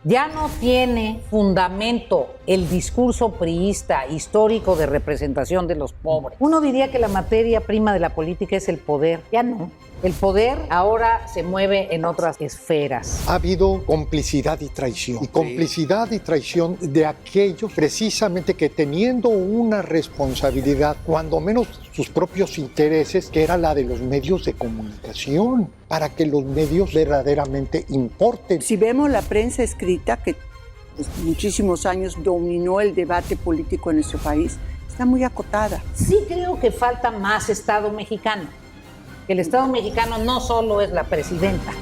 Ya no tiene fundamento el discurso priista histórico de representación de los pobres. Uno diría que la materia prima de la política es el poder. Ya no. El poder ahora se mueve en otras esferas. Ha habido complicidad y traición. Y complicidad y traición de aquellos precisamente que teniendo una responsabilidad, cuando menos sus propios intereses, que era la de los medios de comunicación, para que los medios verdaderamente importen. Si vemos la prensa escrita, que muchísimos años dominó el debate político en nuestro país, está muy acotada. Sí creo que falta más Estado mexicano. Que el Estado mexicano no solo es la presidenta.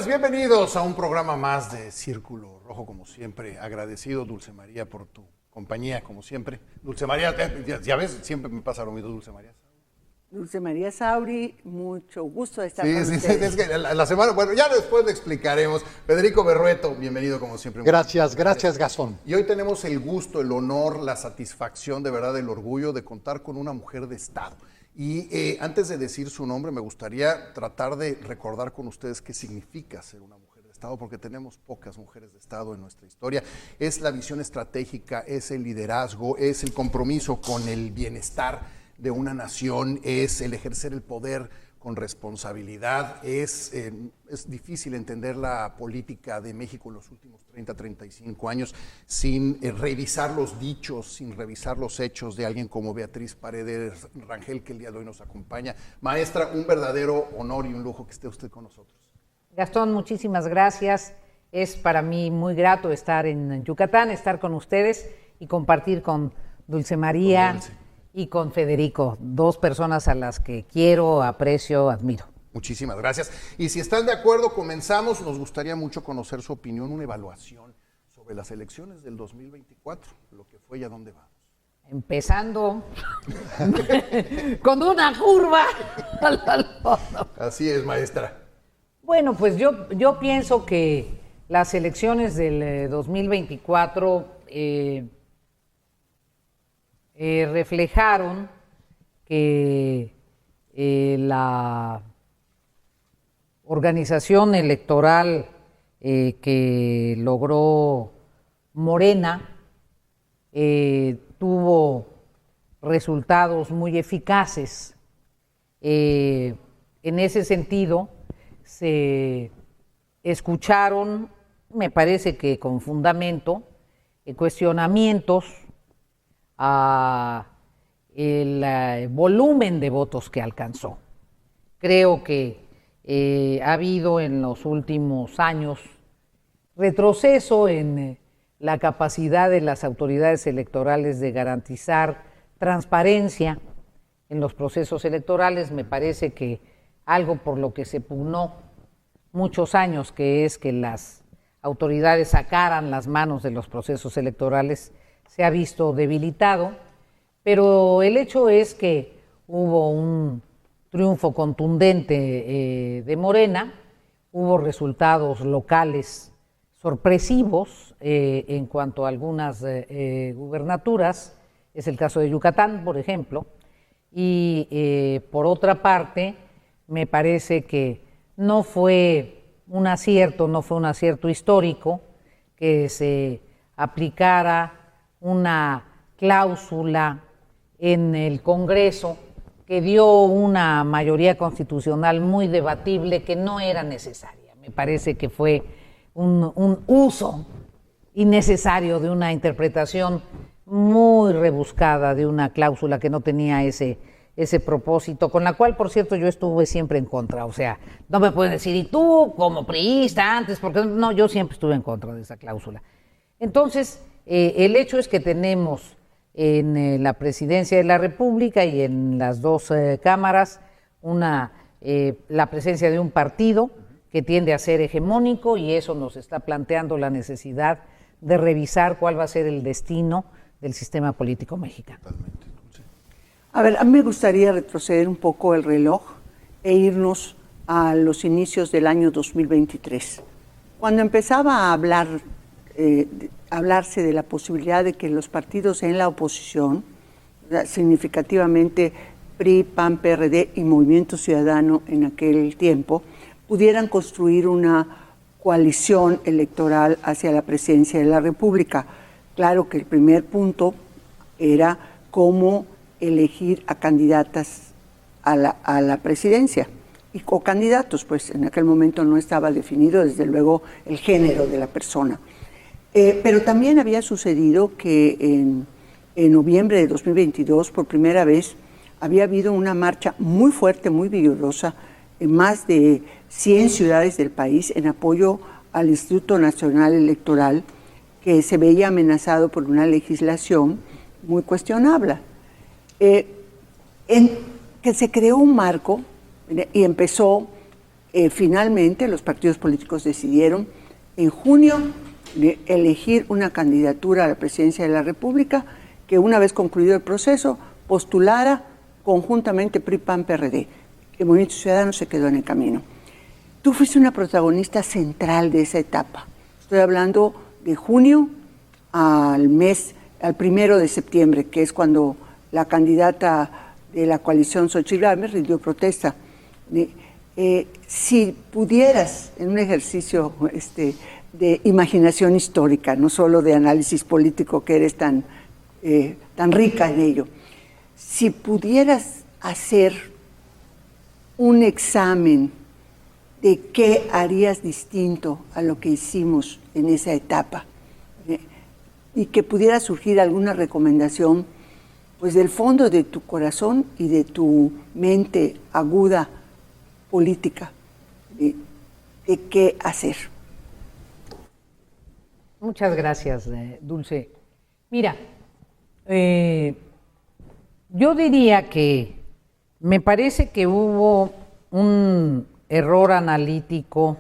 Bienvenidos a un programa más de Círculo Rojo, como siempre. Agradecido, Dulce María, por tu compañía, como siempre. Dulce María, ya ves, siempre me pasa lo mismo, Dulce María. Dulce María Sauri, mucho gusto de estar con ustedes. Sí, es que la semana, bueno, ya después le explicaremos. Federico Berrueto, bienvenido como siempre. Gracias Gastón. Y hoy tenemos el gusto, el honor, la satisfacción, de verdad, el orgullo de contar con una mujer de Estado. Y antes de decir su nombre, me gustaría tratar de recordar con ustedes qué significa ser una mujer de Estado, porque tenemos pocas mujeres de Estado en nuestra historia. Es la visión estratégica, es el liderazgo, es el compromiso con el bienestar de una nación, es el ejercer el poder con responsabilidad. Es difícil entender la política de México en los últimos 30, 35 años sin revisar los dichos, sin revisar los hechos de alguien como Beatriz Paredes Rangel, que el día de hoy nos acompaña. Maestra, un verdadero honor y un lujo que esté usted con nosotros. Gastón, muchísimas gracias. Es para mí muy grato estar en Yucatán, estar con ustedes y compartir con Dulce María y con Federico, dos personas a las que quiero, aprecio, admiro. Muchísimas gracias. Y si están de acuerdo, comenzamos. Nos gustaría mucho conocer su opinión, una evaluación sobre las elecciones del 2024, lo que fue y a dónde vamos. Empezando con una curva. Así es, maestra. Bueno, pues yo pienso que las elecciones del 2024 reflejaron que la organización electoral que logró Morena tuvo resultados muy eficaces. En ese sentido, se escucharon, me parece que con fundamento, cuestionamientos a el volumen de votos que alcanzó. Creo que ha habido en los últimos años retroceso en la capacidad de las autoridades electorales de garantizar transparencia en los procesos electorales. Me parece que algo por lo que se pugnó muchos años, que es que las autoridades sacaran las manos de los procesos electorales, se ha visto debilitado, pero el hecho es que hubo un triunfo contundente de Morena, hubo resultados locales sorpresivos en cuanto a algunas gubernaturas, es el caso de Yucatán, por ejemplo, y por otra parte, me parece que no fue un acierto histórico que se aplicara una cláusula en el Congreso que dio una mayoría constitucional muy debatible que no era necesaria. Me parece que fue un uso innecesario de una interpretación muy rebuscada de una cláusula que no tenía ese propósito, con la cual, por cierto, yo estuve siempre en contra. O sea, no me pueden decir, ¿y tú como priista antes? Porque no, yo siempre estuve en contra de esa cláusula. Entonces, el hecho es que tenemos en la Presidencia de la República y en las dos cámaras la presencia de un partido que tiende a ser hegemónico, y eso nos está planteando la necesidad de revisar cuál va a ser el destino del sistema político mexicano. A ver, a mí me gustaría retroceder un poco el reloj e irnos a los inicios del año 2023. Cuando empezaba a hablarse de la posibilidad de que los partidos en la oposición, significativamente PRI, PAN, PRD y Movimiento Ciudadano en aquel tiempo, pudieran construir una coalición electoral hacia la presidencia de la República. Claro que el primer punto era cómo elegir a candidatas a la presidencia o candidatos, pues en aquel momento no estaba definido desde luego el género de la persona. Pero también había sucedido que en noviembre de 2022, por primera vez, había habido una marcha muy fuerte, muy vigorosa, en más de 100 ciudades del país en apoyo al Instituto Nacional Electoral, que se veía amenazado por una legislación muy cuestionable. Que se creó un marco y empezó, finalmente los partidos políticos decidieron en junio elegir una candidatura a la presidencia de la República que, una vez concluido el proceso, postulara conjuntamente PRI, PAN, PRD. El Movimiento Ciudadano se quedó en el camino. Tú fuiste una protagonista central de esa etapa. Estoy hablando de junio al 1 de septiembre, que es cuando la candidata de la coalición Xochitl Gálvez rindió protesta. Si pudieras, en un ejercicio de imaginación histórica, no solo de análisis político, que eres tan rica en ello, si pudieras hacer un examen de qué harías distinto a lo que hicimos en esa etapa, y que pudiera surgir alguna recomendación, pues del fondo de tu corazón y de tu mente aguda política, de qué hacer. Muchas gracias, Dulce. Mira, yo diría que me parece que hubo un error analítico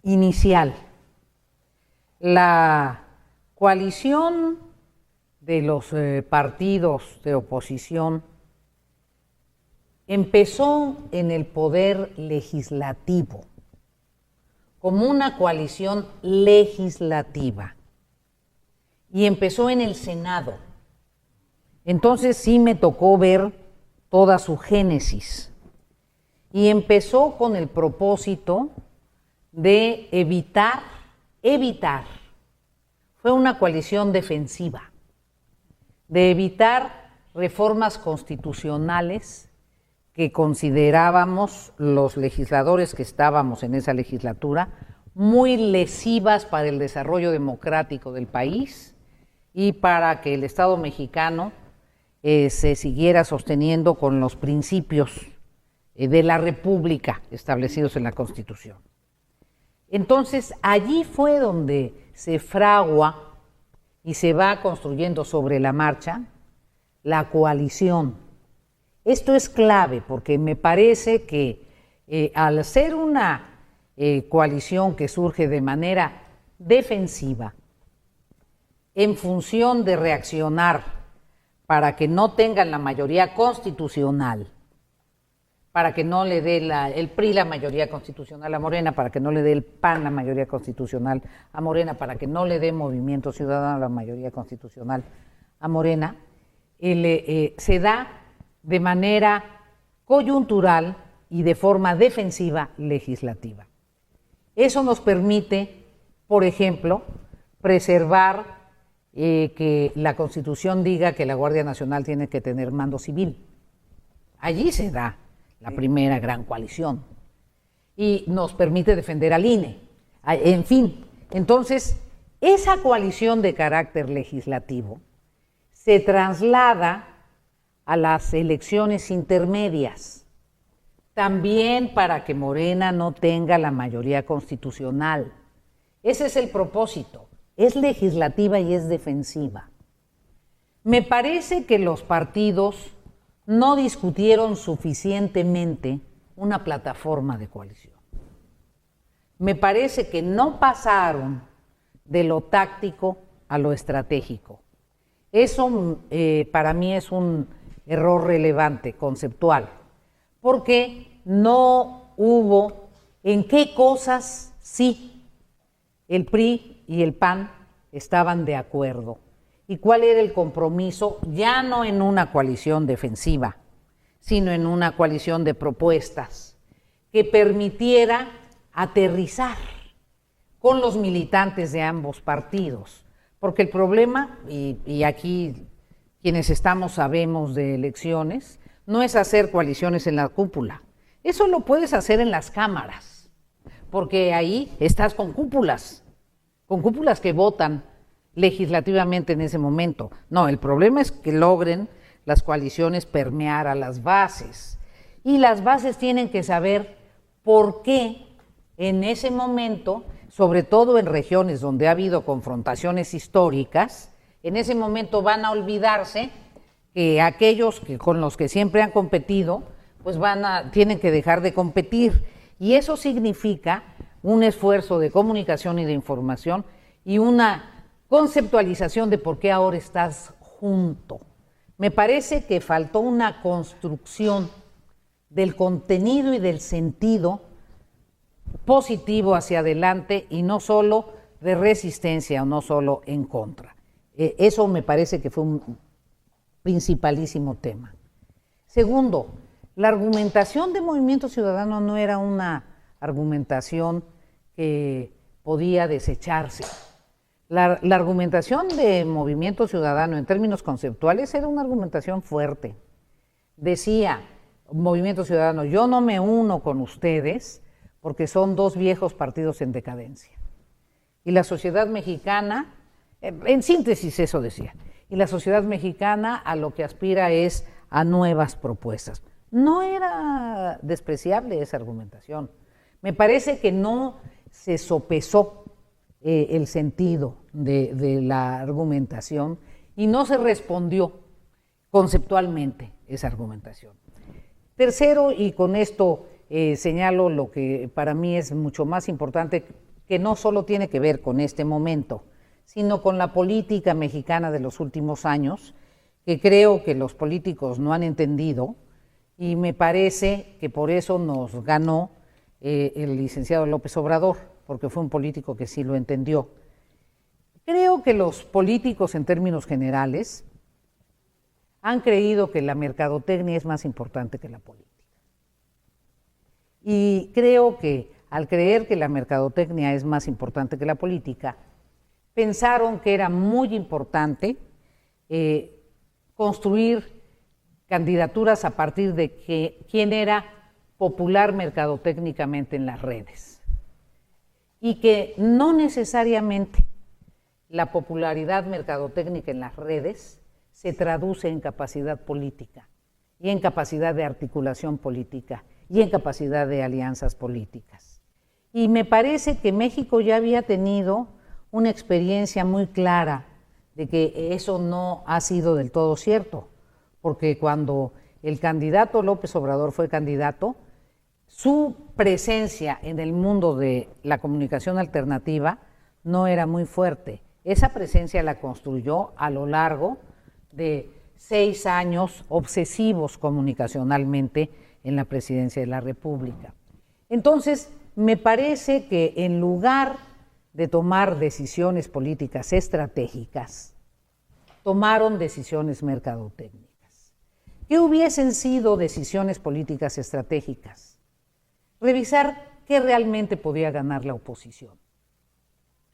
inicial. La coalición de los partidos de oposición empezó en el poder legislativo, como una coalición legislativa, y empezó en el Senado. Entonces sí me tocó ver toda su génesis, y empezó con el propósito de evitar, fue una coalición defensiva, de evitar reformas constitucionales que considerábamos los legisladores que estábamos en esa legislatura muy lesivas para el desarrollo democrático del país y para que el Estado mexicano se siguiera sosteniendo con los principios de la República establecidos en la Constitución. Entonces, allí fue donde se fragua y se va construyendo sobre la marcha la coalición. Esto es clave porque me parece que al ser una coalición que surge de manera defensiva, en función de reaccionar para que no tengan la mayoría constitucional, para que no le dé el PRI la mayoría constitucional a Morena, para que no le dé el PAN la mayoría constitucional a Morena, para que no le dé Movimiento Ciudadano la mayoría constitucional a Morena, se da de manera coyuntural y de forma defensiva legislativa. Eso nos permite, por ejemplo, preservar que la Constitución diga que la Guardia Nacional tiene que tener mando civil. Allí se da la primera gran coalición y nos permite defender al INE. En fin, entonces, esa coalición de carácter legislativo se traslada a las elecciones intermedias, también para que Morena no tenga la mayoría constitucional. Ese es el propósito, es legislativa y es defensiva. Me parece que los partidos no discutieron suficientemente una plataforma de coalición. Me parece que no pasaron de lo táctico a lo estratégico. Eso para mí es un error relevante, conceptual, porque no hubo en qué cosas sí el PRI y el PAN estaban de acuerdo y cuál era el compromiso, ya no en una coalición defensiva, sino en una coalición de propuestas que permitiera aterrizar con los militantes de ambos partidos. Porque el problema, y aquí quienes estamos sabemos de elecciones, no es hacer coaliciones en la cúpula. Eso lo puedes hacer en las cámaras, porque ahí estás con cúpulas que votan legislativamente en ese momento. No, el problema es que logren las coaliciones permear a las bases. Y las bases tienen que saber por qué en ese momento, sobre todo en regiones donde ha habido confrontaciones históricas, en ese momento van a olvidarse que aquellos con los que siempre han competido, pues tienen que dejar de competir. Y eso significa un esfuerzo de comunicación y de información y una conceptualización de por qué ahora estás junto. Me parece que faltó una construcción del contenido y del sentido positivo hacia adelante y no solo de resistencia o no solo en contra. Eso me parece que fue un principalísimo tema. Segundo, la argumentación de Movimiento Ciudadano no era una argumentación que podía desecharse. La argumentación de Movimiento Ciudadano en términos conceptuales era una argumentación fuerte. Decía Movimiento Ciudadano, yo no me uno con ustedes porque son dos viejos partidos en decadencia. Y la sociedad mexicana, en síntesis eso decía, y la sociedad mexicana a lo que aspira es a nuevas propuestas. No era despreciable esa argumentación. Me parece que no se sopesó el sentido de la argumentación y no se respondió conceptualmente esa argumentación. Tercero, y con esto señalo lo que para mí es mucho más importante, que no solo tiene que ver con este momento, sino con la política mexicana de los últimos años, que creo que los políticos no han entendido, y me parece que por eso nos ganó el licenciado López Obrador, porque fue un político que sí lo entendió. Creo que los políticos en términos generales han creído que la mercadotecnia es más importante que la política. Y creo que al creer que la mercadotecnia es más importante que la política, pensaron que era muy importante construir candidaturas a partir de quién era popular mercadotécnicamente en las redes. Y que no necesariamente la popularidad mercadotécnica en las redes se traduce en capacidad política y en capacidad de articulación política y en capacidad de alianzas políticas. Y me parece que México ya había tenido una experiencia muy clara de que eso no ha sido del todo cierto, porque cuando el candidato López Obrador fue candidato, su presencia en el mundo de la comunicación alternativa no era muy fuerte. Esa presencia la construyó a lo largo de 6 años obsesivos comunicacionalmente en la presidencia de la República. Entonces, me parece que en lugar de tomar decisiones políticas estratégicas, tomaron decisiones mercadotécnicas. ¿Qué hubiesen sido decisiones políticas estratégicas? Revisar qué realmente podía ganar la oposición.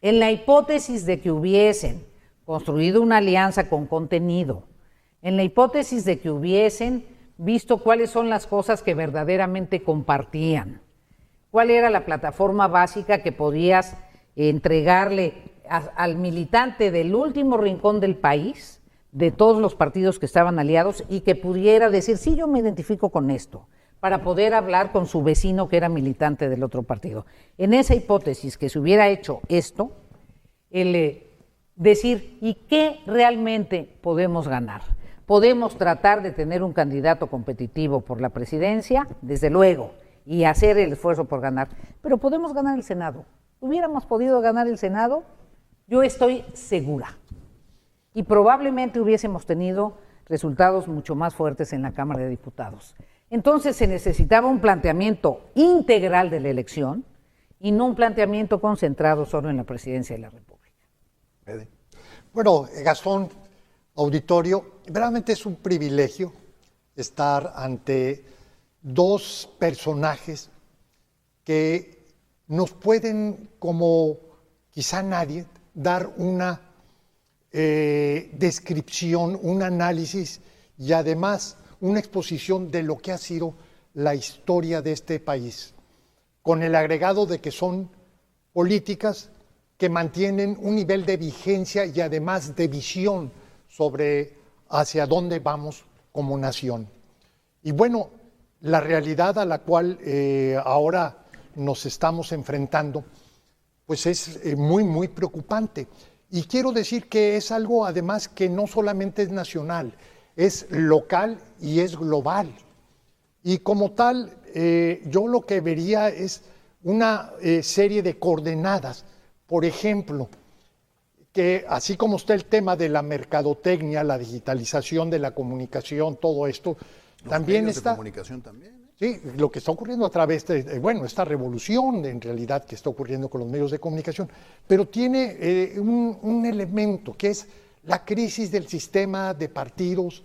En la hipótesis de que hubiesen construido una alianza con contenido, en la hipótesis de que hubiesen visto cuáles son las cosas que verdaderamente compartían, cuál era la plataforma básica que podías entregarle al militante del último rincón del país, de todos los partidos que estaban aliados, y que pudiera decir, sí, yo me identifico con esto, para poder hablar con su vecino que era militante del otro partido. En esa hipótesis que se hubiera hecho esto, decir, ¿y qué realmente podemos ganar? ¿Podemos tratar de tener un candidato competitivo por la presidencia? Desde luego. y hacer el esfuerzo por ganar. Pero podemos ganar el Senado. Hubiéramos podido ganar el Senado, yo estoy segura. Y probablemente hubiésemos tenido resultados mucho más fuertes en la Cámara de Diputados. Entonces se necesitaba un planteamiento integral de la elección y no un planteamiento concentrado solo en la presidencia de la República. Bueno, Gastón, auditorio, realmente es un privilegio estar ante dos personajes que nos pueden, como quizá nadie, dar una descripción, un análisis y además una exposición de lo que ha sido la historia de este país, con el agregado de que son políticas que mantienen un nivel de vigencia y además de visión sobre hacia dónde vamos como nación. Y bueno, la realidad a la cual ahora nos estamos enfrentando, pues es muy preocupante. Y quiero decir que es algo además que no solamente es nacional, es local y es global. Y como tal, yo lo que vería es una serie de coordenadas. Por ejemplo, que así como está el tema de la mercadotecnia, la digitalización de la comunicación, todo esto, también está... de comunicación también. Sí, lo que está ocurriendo a través de, bueno, esta revolución en realidad que está ocurriendo con los medios de comunicación, pero tiene un elemento que es la crisis del sistema de partidos,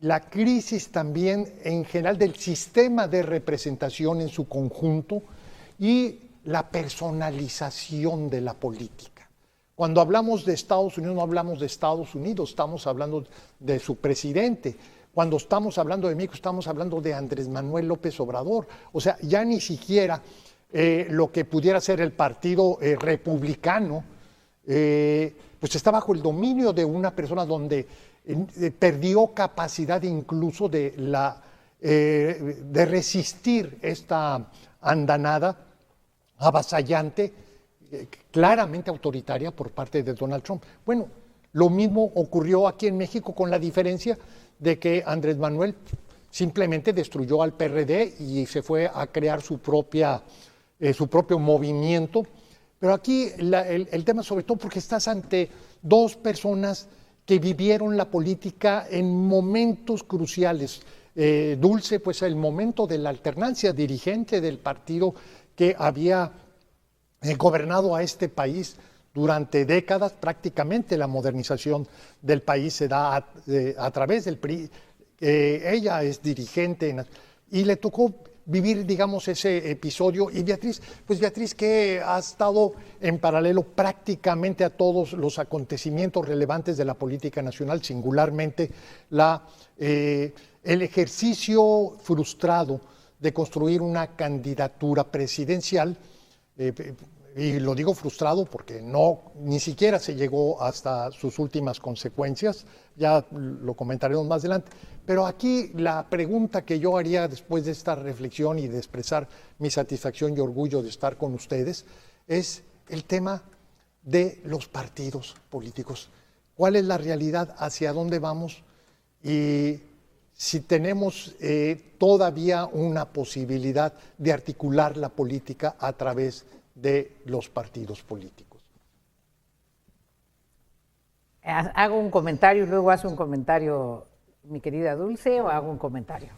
la crisis también en general del sistema de representación en su conjunto y la personalización de la política. Cuando hablamos de Estados Unidos, no hablamos de Estados Unidos, estamos hablando de su presidente. Cuando estamos hablando de México, estamos hablando de Andrés Manuel López Obrador. O sea, ya ni siquiera lo que pudiera ser el partido republicano, pues está bajo el dominio de una persona donde perdió capacidad incluso de resistir esta andanada avasallante, claramente autoritaria por parte de Donald Trump. Bueno, lo mismo ocurrió aquí en México, con la diferencia de que Andrés Manuel simplemente destruyó al PRD y se fue a crear su propio movimiento. Pero aquí el tema, sobre todo porque estás ante dos personas que vivieron la política en momentos cruciales. Dulce, pues el momento de la alternancia, dirigente del partido que había gobernado a este país durante décadas. Prácticamente la modernización del país se da a través del PRI. Ella es dirigente y le tocó vivir, digamos, ese episodio. Y Beatriz, pues Beatriz, que ha estado en paralelo prácticamente a todos los acontecimientos relevantes de la política nacional, singularmente el ejercicio frustrado de construir una candidatura presidencial. Y lo digo frustrado porque ni siquiera se llegó hasta sus últimas consecuencias, ya lo comentaremos más adelante. Pero aquí la pregunta que yo haría después de esta reflexión y de expresar mi satisfacción y orgullo de estar con ustedes es el tema de los partidos políticos. ¿Cuál es la realidad? ¿Hacia dónde vamos? Y si tenemos todavía una posibilidad de articular la política a través de los partidos políticos. ¿Hago un comentario y luego hace un comentario mi querida Dulce o hago un comentario?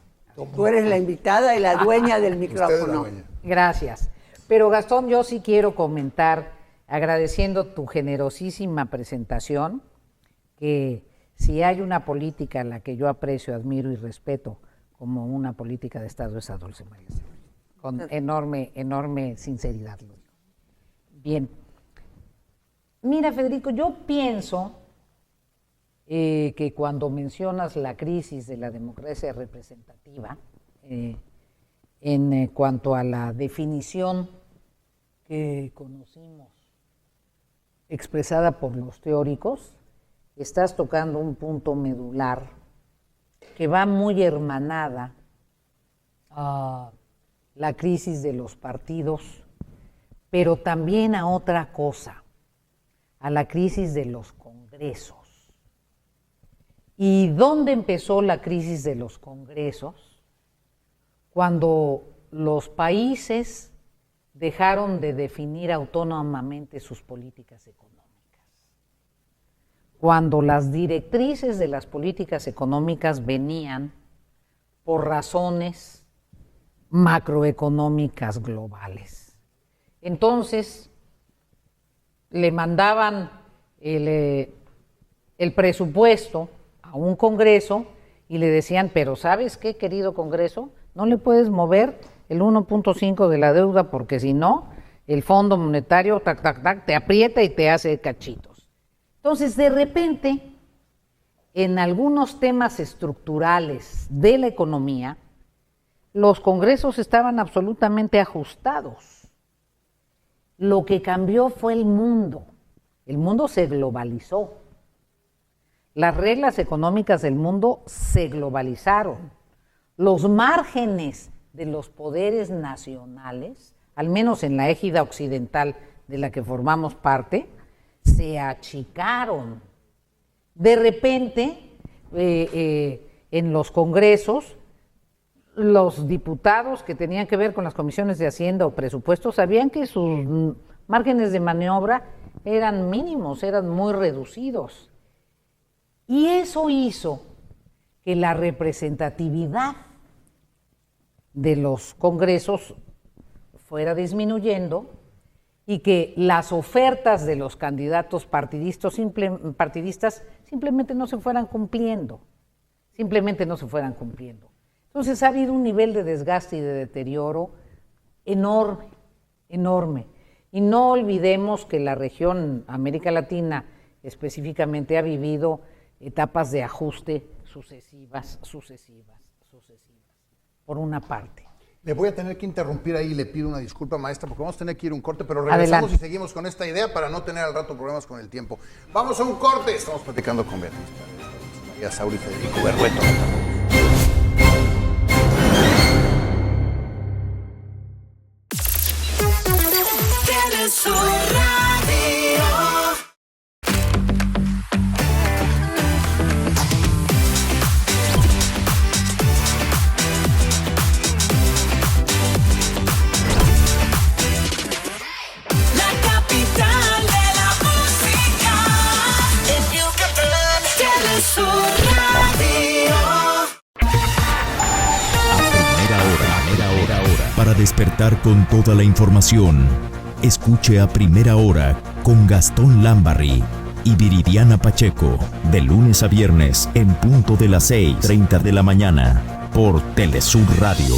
Tú eres la invitada y la dueña del micrófono. Gracias. Pero Gastón, yo sí quiero comentar, agradeciendo tu generosísima presentación, que si hay una política a la que yo aprecio, admiro y respeto como una política de Estado es a Dulce María Ceballos. Con enorme sinceridad lo digo. Bien. Mira, Federico, yo pienso que cuando mencionas la crisis de la democracia representativa, en cuanto a la definición que conocimos expresada por los teóricos, estás tocando un punto medular que va muy hermanada a la crisis de los partidos, pero también a otra cosa, a la crisis de los congresos. ¿Y dónde empezó la crisis de los congresos? Cuando los países dejaron de definir autónomamente sus políticas económicas. Cuando las directrices de las políticas económicas venían por razones macroeconómicas globales. Entonces, le mandaban el presupuesto a un Congreso y le decían, pero ¿sabes qué, querido Congreso? No le puedes mover el 1.5 de la deuda porque si no, el Fondo Monetario te aprieta y te hace cachitos. Entonces, de repente, en algunos temas estructurales de la economía, los congresos estaban absolutamente ajustados. Lo que cambió fue el mundo. El mundo se globalizó. Las reglas económicas del mundo se globalizaron. Los márgenes de los poderes nacionales, al menos en la égida occidental de la que formamos parte, se achicaron. De repente, en los congresos, los diputados que tenían que ver con las comisiones de Hacienda o presupuestos sabían que sus márgenes de maniobra eran mínimos, eran muy reducidos. Y eso hizo que la representatividad de los congresos fuera disminuyendo y que las ofertas de los candidatos partidistas simplemente no se fueran cumpliendo. Entonces ha habido un nivel de desgaste y de deterioro enorme, enorme. Y no olvidemos que la región América Latina específicamente ha vivido etapas de ajuste sucesivas, por una parte. Le voy a tener que interrumpir ahí y le pido una disculpa, maestra, porque vamos a tener que ir a un corte, pero regresamos y seguimos con esta idea para no tener al rato problemas con el tiempo. Vamos a un corte. Estamos platicando con Beatriz Paredes, María Sauri, Federico Berrueto. Para despertar con toda la información, escuche a Primera Hora con Gastón Lambarry y Viridiana Pacheco, de lunes a viernes en punto de las 6:30 de la mañana, por Telesur Radio.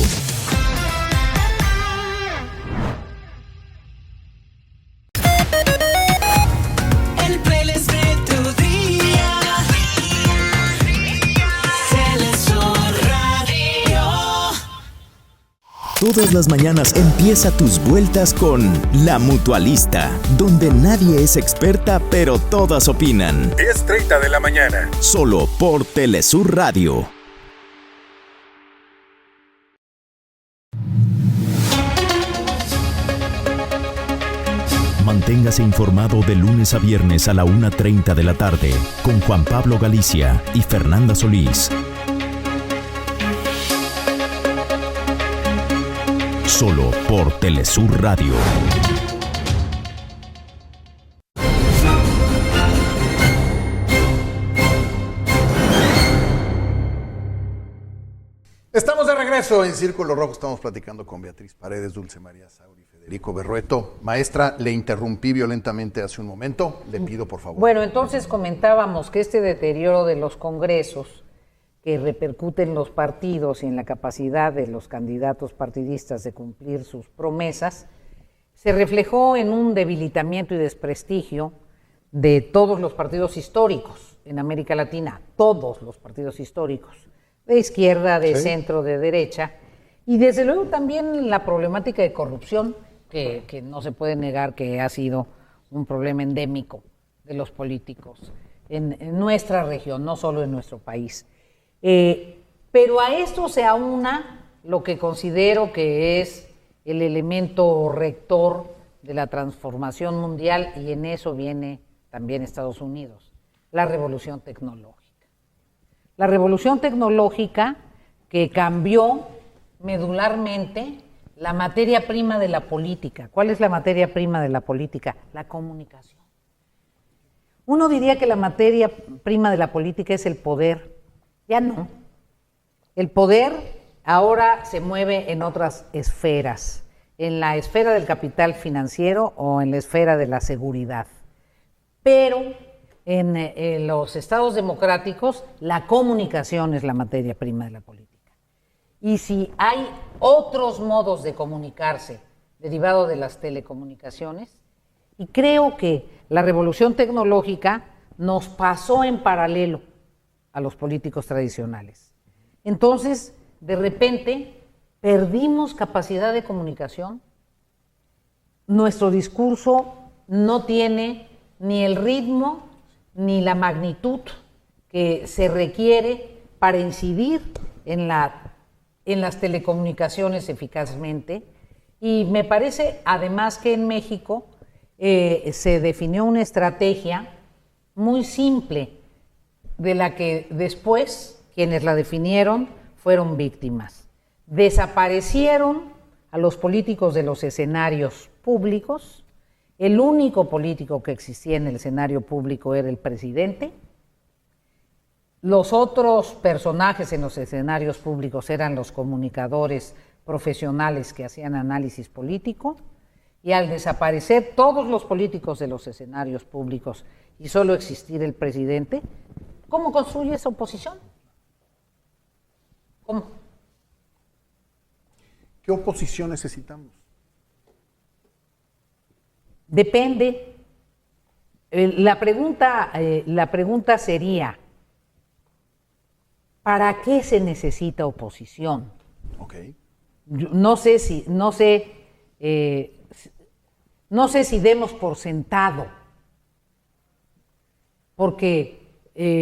El playlist de tu día. Telesur Radio. Todas las mañanas empieza tus vueltas con La Mutualista, donde nadie es experta, pero todas opinan. 10:30 de la mañana. Solo por Telesur Radio. Manténgase informado de lunes a viernes a la 1:30 de la tarde con Juan Pablo Galicia y Fernanda Solís. Solo por Telesur Radio. Estamos de regreso en Círculo Rojo. Estamos platicando con Beatriz Paredes, Dulce María Sauri, Federico Berrueto. Maestra, le interrumpí violentamente hace un momento. Le pido, por favor. Bueno, entonces comentábamos que este deterioro de los congresos que repercute en los partidos y en la capacidad de los candidatos partidistas de cumplir sus promesas, se reflejó en un debilitamiento y desprestigio de todos los partidos históricos en América Latina, todos los partidos históricos, de izquierda, de centro, de derecha, y desde luego también la problemática de corrupción, que no se puede negar que ha sido un problema endémico de los políticos en nuestra región, no solo en nuestro país. Pero a esto se aúna lo que considero que es el elemento rector de la transformación mundial, y en eso viene también Estados Unidos, la revolución tecnológica. La revolución tecnológica que cambió medularmente la materia prima de la política. ¿Cuál es la materia prima de la política? La comunicación. Uno diría que la materia prima de la política es el poder. Ya no. El poder ahora se mueve en otras esferas, en la esfera del capital financiero o en la esfera de la seguridad. Pero en los estados democráticos la comunicación es la materia prima de la política. Y si hay otros modos de comunicarse derivado de las telecomunicaciones, y creo que la revolución tecnológica nos pasó en paralelo a los políticos tradicionales. Entonces, de repente, perdimos capacidad de comunicación. Nuestro discurso no tiene ni el ritmo ni la magnitud que se requiere para incidir en las telecomunicaciones eficazmente. Y me parece, además, que en México se definió una estrategia muy simple, de la que después quienes la definieron fueron víctimas. Desaparecieron a los políticos de los escenarios públicos. El único político que existía en el escenario público era el presidente. Los otros personajes en los escenarios públicos eran los comunicadores profesionales que hacían análisis político. Y al desaparecer todos los políticos de los escenarios públicos y solo existir el presidente, ¿cómo construye esa oposición? ¿Cómo? ¿Qué oposición necesitamos? Depende. La pregunta sería, ¿para qué se necesita oposición? Okay. No sé si demos por sentado, porque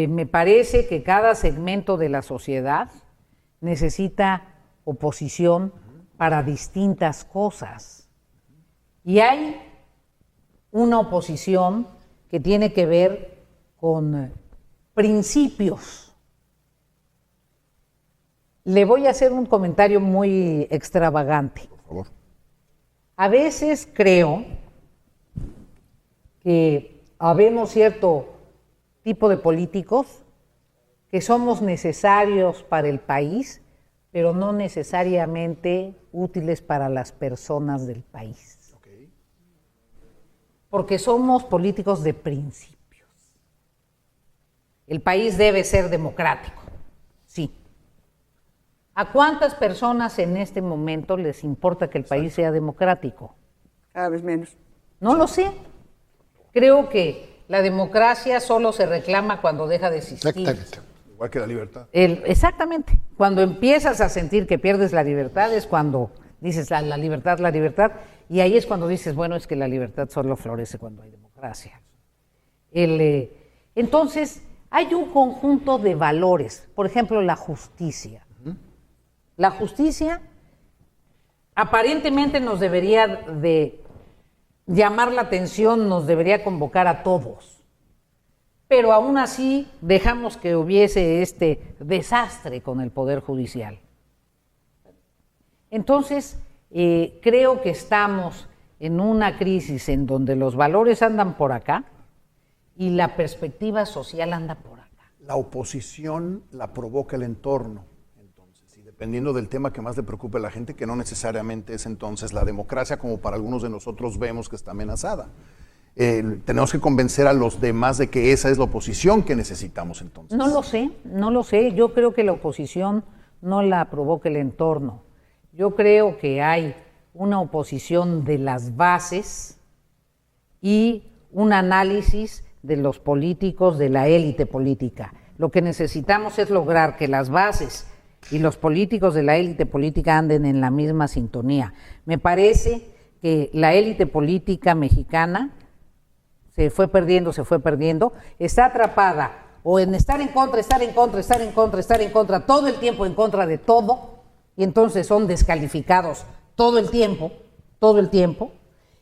me parece que cada segmento de la sociedad necesita oposición para distintas cosas. Y hay una oposición que tiene que ver con principios. Le voy a hacer un comentario muy extravagante. Por favor. A veces creo que habemos cierto tipo de políticos que somos necesarios para el país, pero no necesariamente útiles para las personas del país. Okay. Porque somos políticos de principios. El país debe ser democrático, sí. ¿A cuántas personas en este momento les importa que el país sea democrático? Cada vez menos. No lo sé. Creo que la democracia solo se reclama cuando deja de existir. Exactamente. Igual que la libertad. Exactamente. Cuando empiezas a sentir que pierdes la libertad es cuando dices la libertad, y ahí es cuando dices, bueno, es que la libertad solo florece cuando hay democracia. Entonces, hay un conjunto de valores, por ejemplo, la justicia. La justicia aparentemente nos debería de llamar la atención, nos debería convocar a todos. Pero aún así dejamos que hubiese este desastre con el Poder Judicial. Entonces, creo que estamos en una crisis en donde los valores andan por acá y la perspectiva social anda por acá. La oposición la provoca el entorno. Dependiendo del tema que más le preocupe a la gente, que no necesariamente es entonces la democracia, como para algunos de nosotros vemos que está amenazada. Tenemos que convencer a los demás de que esa es la oposición que necesitamos entonces. No lo sé. Yo creo que la oposición no la provoca el entorno. Yo creo que hay una oposición de las bases y un análisis de los políticos, de la élite política. Lo que necesitamos es lograr que las bases y los políticos de la élite política anden en la misma sintonía. Me parece que la élite política mexicana se fue perdiendo, está atrapada o en estar en contra, todo el tiempo en contra de todo, y entonces son descalificados todo el tiempo,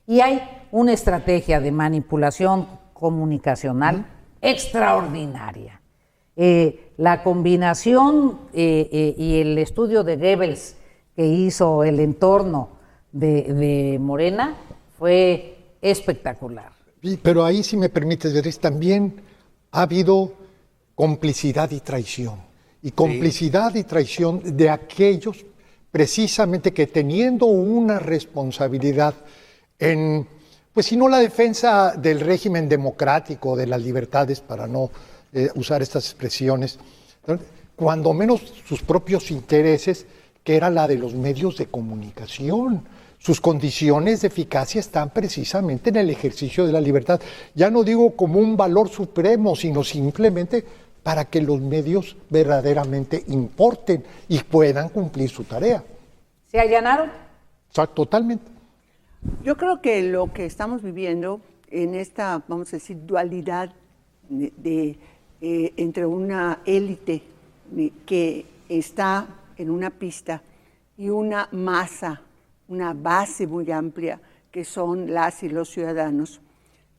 y hay una estrategia de manipulación comunicacional extraordinaria. La combinación y el estudio de Goebbels que hizo el entorno de Morena fue espectacular. Pero ahí, si me permites, Beatriz, también ha habido complicidad y traición. Y complicidad y traición de aquellos precisamente que teniendo una responsabilidad en, pues si no la defensa del régimen democrático, de las libertades, para no usar estas expresiones, cuando menos sus propios intereses, que era la de los medios de comunicación. Sus condiciones de eficacia están precisamente en el ejercicio de la libertad. Ya no digo como un valor supremo, sino simplemente para que los medios verdaderamente importen y puedan cumplir su tarea. ¿Se allanaron? O sea, totalmente. Yo creo que lo que estamos viviendo en esta, vamos a decir, dualidad entre una élite que está en una pista y una masa, una base muy amplia que son las y los ciudadanos,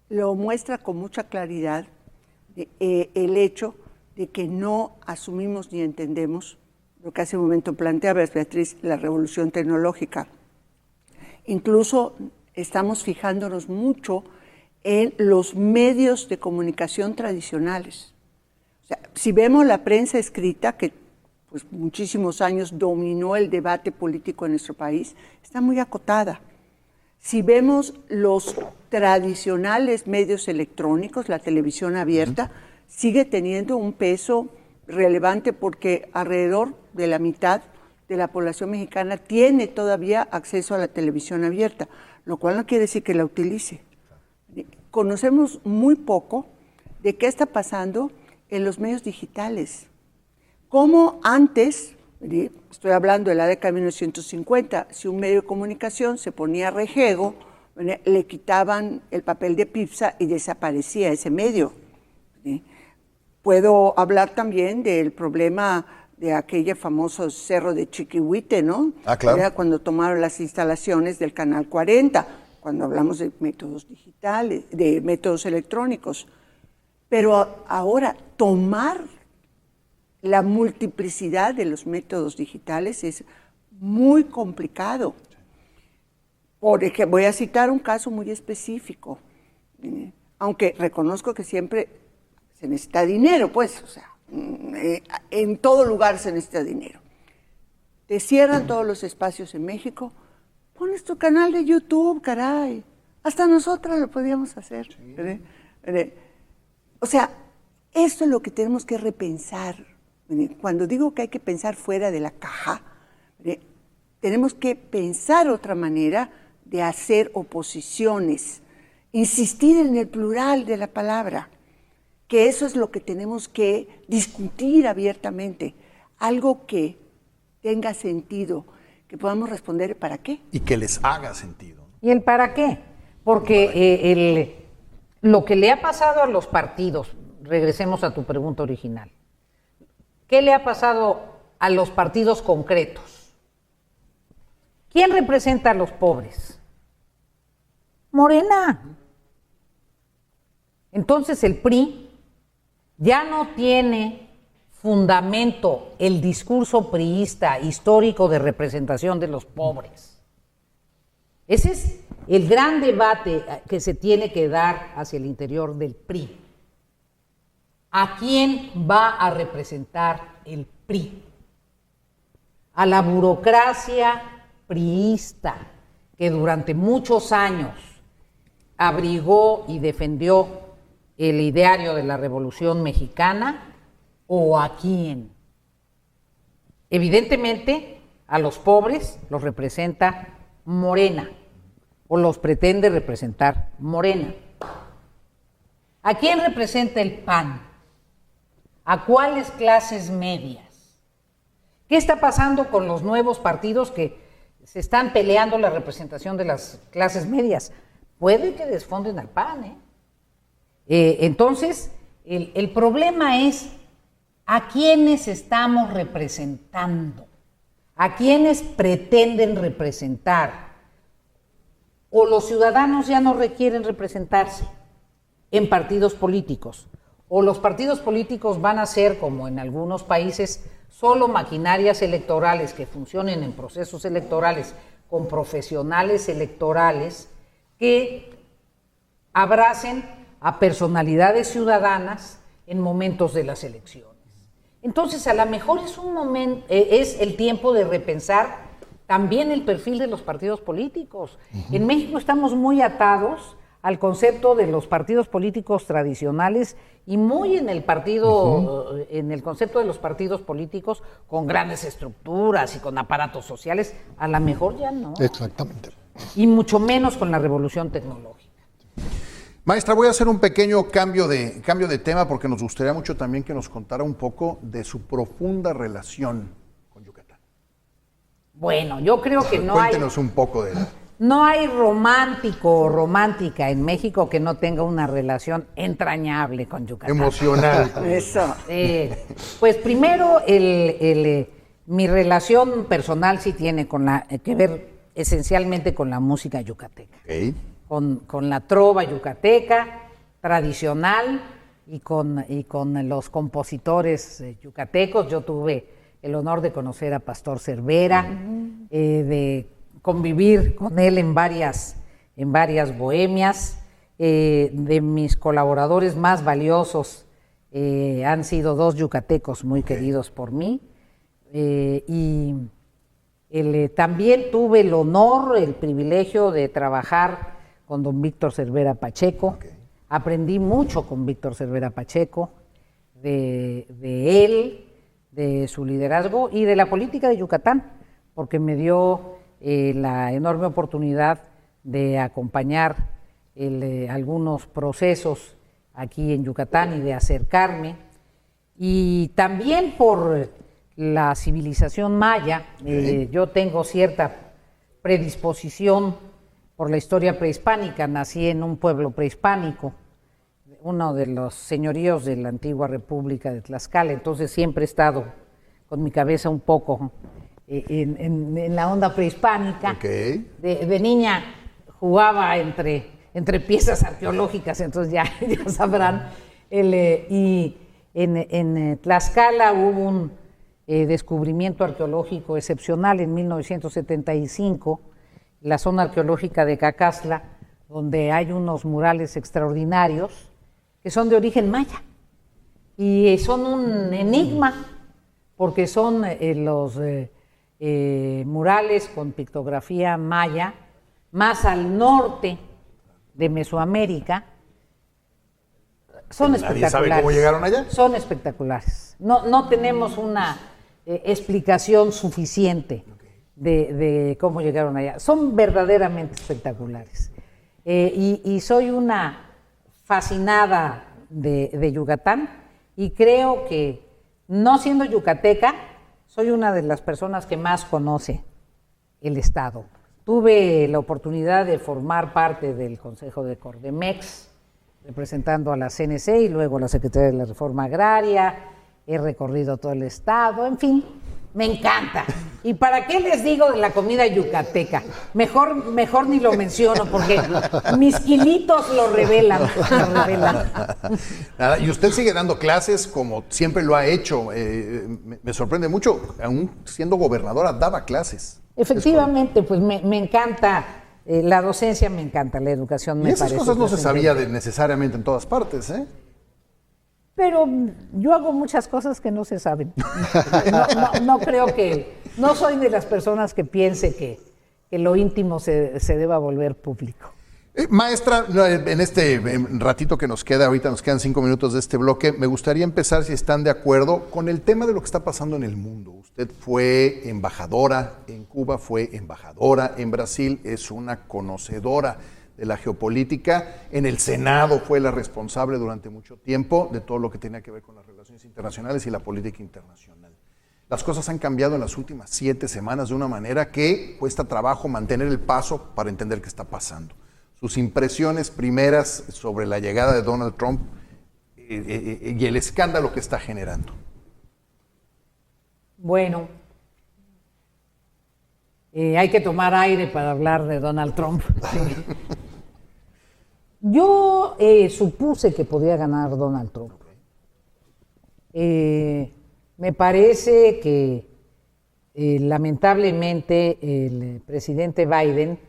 lo muestra con mucha claridad el hecho de que no asumimos ni entendemos lo que hace un momento planteabas, Beatriz, la revolución tecnológica. Incluso estamos fijándonos mucho en los medios de comunicación tradicionales. O sea, si vemos la prensa escrita, que pues muchísimos años dominó el debate político en nuestro país, está muy acotada. Si vemos los tradicionales medios electrónicos, la televisión abierta, sigue teniendo un peso relevante porque alrededor de la mitad de la población mexicana tiene todavía acceso a la televisión abierta, lo cual no quiere decir que la utilice. Conocemos muy poco de qué está pasando en los medios digitales. Como antes, estoy hablando de la década de 1950, si un medio de comunicación se ponía rejego, le quitaban el papel de pipsa y desaparecía ese medio. Puedo hablar también del problema de aquel famoso cerro de Chiquihuite, ¿no? Ah, claro. Era cuando tomaron las instalaciones del Canal 40, cuando hablamos de métodos digitales, de métodos electrónicos. Pero ahora, tomar la multiplicidad de los métodos digitales es muy complicado. Porque voy a citar un caso muy específico, aunque reconozco que siempre se necesita dinero, pues, o sea, en todo lugar se necesita dinero. Te cierran todos los espacios en México, pones tu canal de YouTube, caray. Hasta nosotras lo podíamos hacer. O sea, esto es lo que tenemos que repensar. Cuando digo que hay que pensar fuera de la caja, tenemos que pensar otra manera de hacer oposiciones, insistir en el plural de la palabra, que eso es lo que tenemos que discutir abiertamente, algo que tenga sentido, que podamos responder ¿para qué? Y que les haga sentido. ¿Y el para qué? Porque lo que le ha pasado a los partidos, regresemos a tu pregunta original, ¿qué le ha pasado a los partidos concretos? ¿Quién representa a los pobres? Morena. Entonces el PRI ya no tiene fundamento el discurso priista histórico de representación de los pobres. Ese es el gran debate que se tiene que dar hacia el interior del PRI. ¿A quién va a representar el PRI? A la burocracia priista que durante muchos años abrigó y defendió el ideario de la Revolución Mexicana, ¿o a quién? Evidentemente, a los pobres los representa Morena, o los pretende representar Morena. ¿A quién representa el PAN? ¿A cuáles clases medias? ¿Qué está pasando con los nuevos partidos que se están peleando la representación de las clases medias? Puede que desfonden al PAN, ¿eh? Entonces, el problema es a quiénes estamos representando, a quiénes pretenden representar, o los ciudadanos ya no requieren representarse en partidos políticos, o los partidos políticos van a ser, como en algunos países, solo maquinarias electorales que funcionen en procesos electorales con profesionales electorales que abracen a personalidades ciudadanas en momentos de las elecciones. Entonces, a lo mejor es un momento, es el tiempo de repensar también el perfil de los partidos políticos. En México estamos muy atados al concepto de los partidos políticos tradicionales y muy en el en el concepto de los partidos políticos con grandes estructuras y con aparatos sociales. A lo mejor ya no. Exactamente. Y mucho menos con la revolución tecnológica. Maestra, voy a hacer un pequeño cambio de tema porque nos gustaría mucho también que nos contara un poco de su profunda relación con Yucatán. Bueno, yo creo que Cuéntenos un poco de él. no hay romántico o romántica en México que no tenga una relación entrañable con Yucatán. Emocional. Eso. Pues primero, mi relación personal sí tiene que ver esencialmente con la música yucateca. Ok. Con la trova yucateca tradicional y con los compositores yucatecos. Yo tuve el honor de conocer a Pastor Cervera, de convivir con él en varias bohemias. De mis colaboradores más valiosos han sido 2 yucatecos muy queridos por mí. También tuve el honor, el privilegio de trabajar con don Víctor Cervera Pacheco. Okay. Aprendí mucho con Víctor Cervera Pacheco, de él, de su liderazgo y de la política de Yucatán, porque me dio la enorme oportunidad de acompañar algunos procesos aquí en Yucatán y de acercarme. Y también por la civilización maya. Yo tengo cierta predisposición por la historia prehispánica. Nací en un pueblo prehispánico, uno de los señoríos de la antigua República de Tlaxcala, entonces siempre he estado con mi cabeza un poco en la onda prehispánica. Okay. De niña jugaba entre piezas arqueológicas, entonces ya sabrán. Y en Tlaxcala hubo un descubrimiento arqueológico excepcional en 1975, la zona arqueológica de Cacazla, donde hay unos murales extraordinarios que son de origen maya y son un enigma porque son los murales con pictografía maya más al norte de Mesoamérica. Son espectaculares. ¿Nadie sabe cómo llegaron allá? Son espectaculares. No tenemos una explicación suficiente de cómo llegaron allá. Son verdaderamente espectaculares. Y soy una fascinada de Yucatán y creo que, no siendo yucateca, soy una de las personas que más conoce el Estado. Tuve la oportunidad de formar parte del Consejo de Cordemex, representando a la CNC y luego a la Secretaría de la Reforma Agraria. He recorrido todo el Estado, en fin, me encanta. ¿Y para qué les digo de la comida yucateca? Mejor ni lo menciono porque mis kilitos lo revelan. Nada, y usted sigue dando clases como siempre lo ha hecho. Me sorprende mucho, aún siendo gobernadora, daba clases. Efectivamente, pues me encanta, la docencia me encanta, la educación me parece. Y esas cosas no se sabía necesariamente en todas partes, ¿eh? Pero yo hago muchas cosas que no se saben. No creo que, no soy de las personas que piense que lo íntimo se deba volver público. Maestra, en este ratito que nos queda, ahorita nos quedan 5 minutos de este bloque, me gustaría empezar, si están de acuerdo, con el tema de lo que está pasando en el mundo. Usted fue embajadora en Cuba, fue embajadora en Brasil, es una conocedora de la geopolítica. En el Senado fue la responsable durante mucho tiempo de todo lo que tenía que ver con las relaciones internacionales y la política internacional. Las cosas han cambiado en las últimas 7 semanas de una manera que cuesta trabajo mantener el paso para entender qué está pasando. Sus impresiones primeras sobre la llegada de Donald Trump y el escándalo que está generando. Bueno, hay que tomar aire para hablar de Donald Trump. Yo supuse que podía ganar Donald Trump. Me parece que lamentablemente el presidente Biden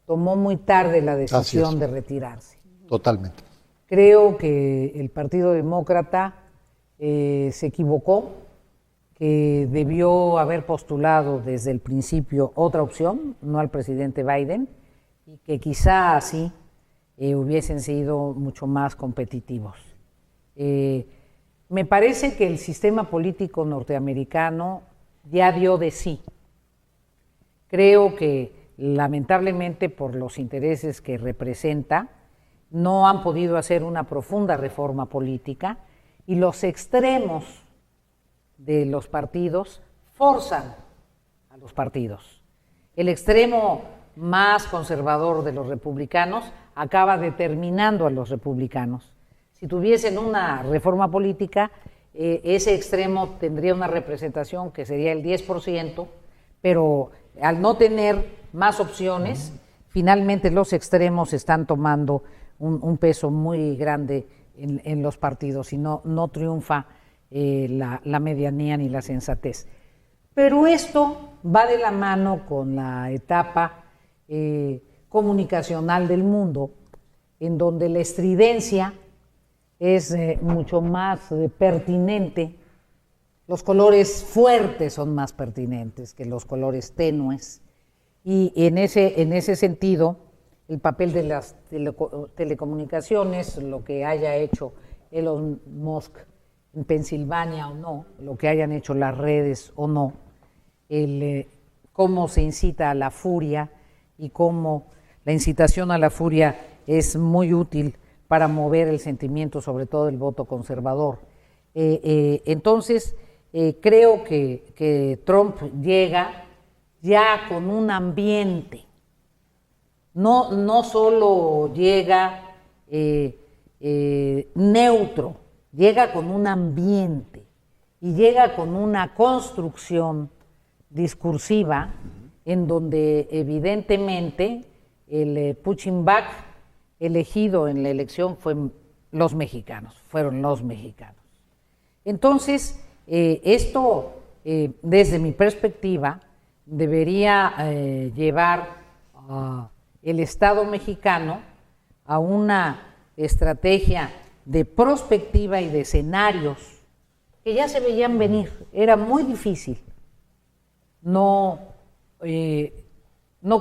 tomó muy tarde la decisión de retirarse. Totalmente. Creo que el Partido Demócrata se equivocó, que debió haber postulado desde el principio otra opción, no al presidente Biden, y que quizá así hubiesen sido mucho más competitivos. Me parece que el sistema político norteamericano ya dio de sí. Creo que lamentablemente por los intereses que representa, no han podido hacer una profunda reforma política y los extremos de los partidos forzan a los partidos. El extremo más conservador de los republicanos acaba determinando a los republicanos. Si tuviesen una reforma política, ese extremo tendría una representación que sería el 10%, pero al no tener más opciones, finalmente los extremos están tomando un peso muy grande en los partidos y no triunfa la medianía ni la sensatez. Pero esto va de la mano con la etapa comunicacional del mundo, en donde la estridencia es mucho más pertinente, los colores fuertes son más pertinentes que los colores tenues, y en ese sentido, el papel de las telecomunicaciones, lo que haya hecho Elon Musk en Pensilvania o no, lo que hayan hecho las redes o no, cómo se incita a la furia y cómo la incitación a la furia es muy útil para mover el sentimiento, sobre todo el voto conservador. Entonces, creo que Trump llega ya con un ambiente. No solo llega neutro, llega con un ambiente y llega con una construcción discursiva en donde evidentemente el punching bag elegido en la elección fueron los mexicanos. Entonces, esto, desde mi perspectiva, debería llevar el Estado mexicano a una estrategia de prospectiva y de escenarios que ya se veían venir. Era muy difícil no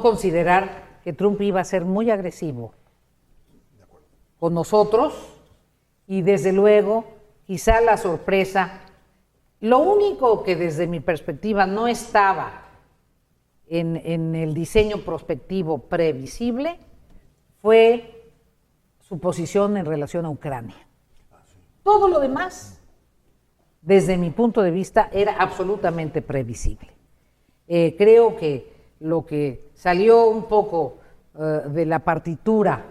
considerar que Trump iba a ser muy agresivo con nosotros y desde luego quizá la sorpresa, lo único que desde mi perspectiva no estaba en el diseño prospectivo previsible fue su posición en relación a Ucrania. Todo lo demás, desde mi punto de vista, era absolutamente previsible. Creo que lo que salió un poco de la partitura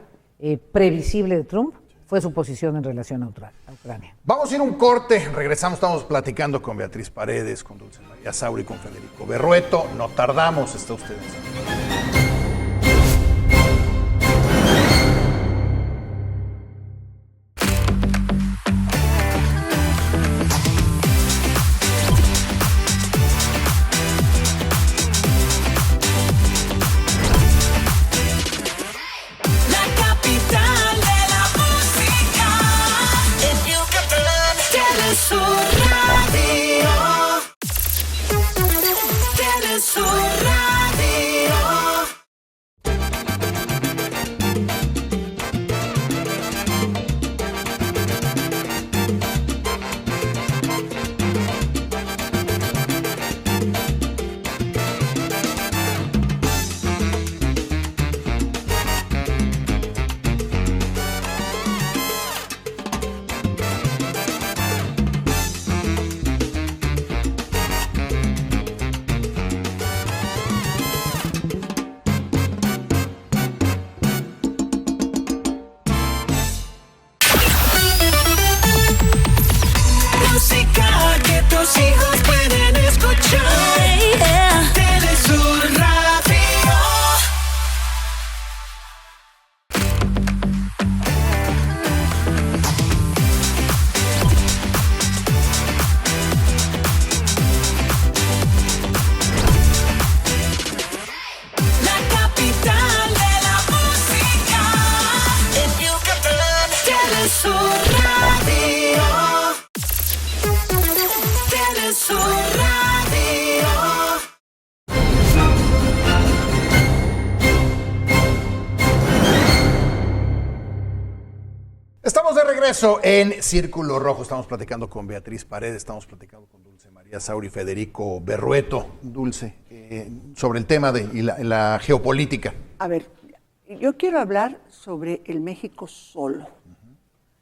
previsible de Trump fue su posición en relación a Ucrania. Vamos a ir a un corte, regresamos, estamos platicando con Beatriz Paredes, con Dulce María Sauri, con Federico Berrueto, no tardamos, está usted en... Telesur Radio. Telesur Radio. Estamos de regreso en Círculo Rojo. Estamos platicando con Beatriz Paredes, estamos platicando con Dulce María Sauri y Federico Berrueto. Dulce, sobre el tema de la geopolítica. A ver, yo quiero hablar sobre el México solo.